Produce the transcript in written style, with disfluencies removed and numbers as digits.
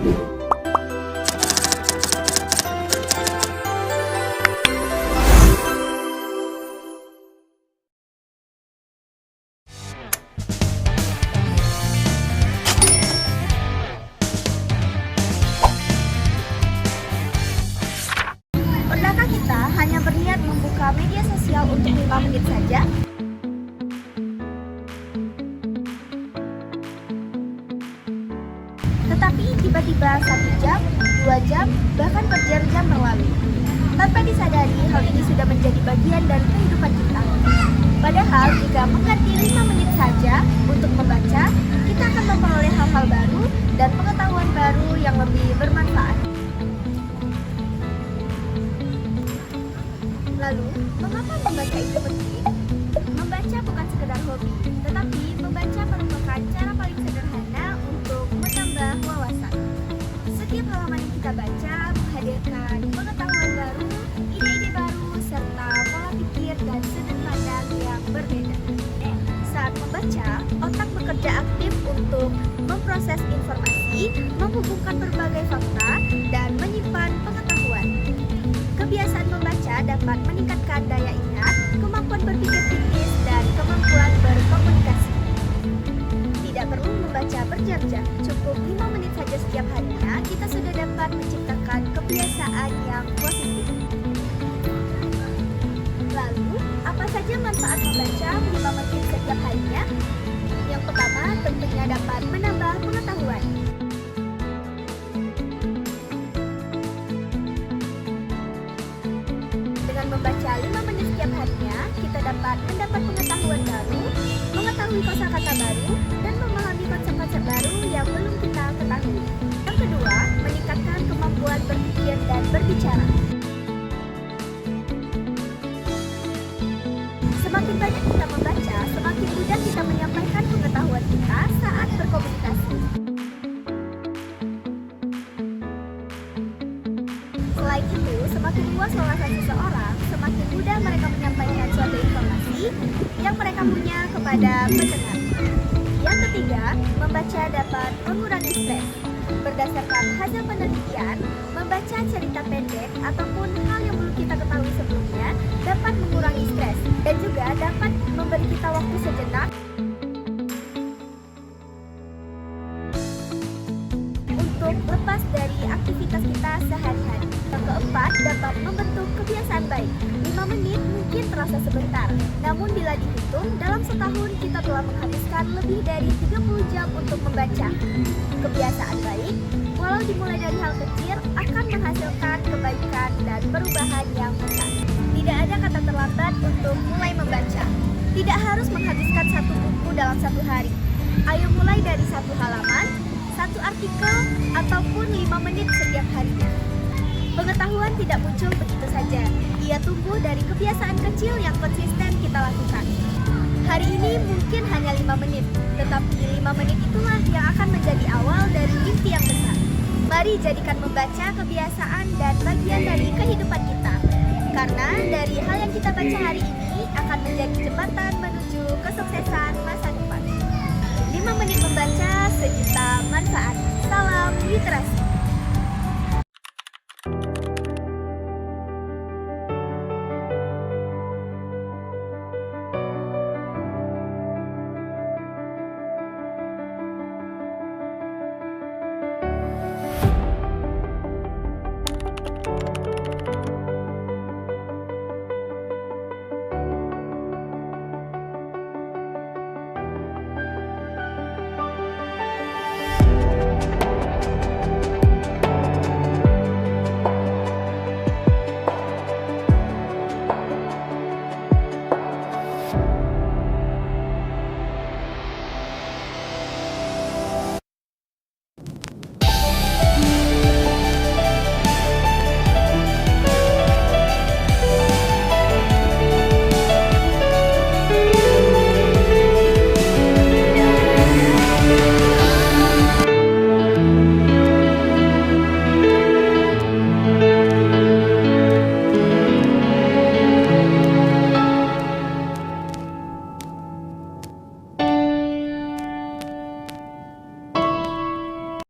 Pernahkah kita hanya berniat membuka media sosial untuk 5 menit saja? Tetapi tiba-tiba 1 jam, 2 jam, bahkan berjam-jam berlalu. Tanpa disadari, hal ini sudah menjadi bagian dari kehidupan kita. Padahal jika mengganti 5 menit saja untuk membaca, kita akan memperoleh hal-hal baru dan pengetahuan baru yang lebih bermanfaat. Lalu, mengapa membaca itu penting? Membaca bukan sekedar hobi, tetapi membaca merupakan cara paling sederhana untuk menambah wawasan. Setiap halaman yang kita baca menghadirkan pengetahuan baru, ide-ide baru, serta pola pikir dan sudut pandang yang berbeda. Saat membaca, otak bekerja aktif untuk memproses informasi, menghubungkan berbagai fakta, dan menyimpan pengetahuan. Kebiasaan membaca dapat meningkatkan daya ingat, kemampuan berpikir kritis, dan kemampuan berkomunikasi. Tidak perlu membaca berjam-jam, cukup 5 menit saja setiap harinya, kita sudah dapat menciptakan kebiasaan yang positif. Lalu, apa saja manfaat membaca 5 menit setiap harinya? Yang pertama, tentunya dapat menambah pengetahuan. Dengan membaca 5 menit setiap harinya, kita dapat mendapat pengetahuan baru, mengetahui kosakata baru, dan memahami konsep-konsep baru yang belum kita ketahui. Yang kedua, meningkatkan kemampuan berpikir dan berbicara. Semakin banyak kita membaca, semakin mudah kita menyampaikan pengetahuan kita saat berkomunikasi. Selain itu, semakin luas wawasan seseorang, semakin mudah mereka menyampaikan suatu informasi yang mereka punya kepada pendengar. Yang ketiga, membaca dapat mengurangi stres. Berdasarkan hasil penelitian, membaca cerita pendek ataupun hal yang belum kita ketahui sebelumnya dapat mengurangi stres dan juga dapat memberi kita waktu sejenak untuk lepas dari aktivitas kita sehari-hari. Yang keempat, dapat membentuk kebiasaan baik. 5 menit mungkin terasa sebentar, namun bila dihitung, dalam setahun kita telah menghabiskan lebih dari 30 jam untuk membaca. Kebiasaan baik, walau dimulai dari hal kecil, akan menghasilkan kebaikan dan perubahan yang besar. Tidak ada kata terlambat untuk mulai membaca. Tidak harus menghabiskan 1 buku dalam 1 hari. Ayo mulai dari 1 halaman, 1 artikel, ataupun 5 menit setiap harinya. Pengetahuan tidak muncul begitu saja. Ia tumbuh dari kebiasaan kecil yang konsisten kita lakukan. Hari ini mungkin hanya 5 menit, tetapi 5 menit itulah yang akan menjadi awal dari mimpi yang besar. Mari jadikan membaca kebiasaan dan bagian dari kehidupan kita. Karena dari hal yang kita baca hari ini akan menjadi jembatan menuju kesuksesan masa depan. 5 menit membaca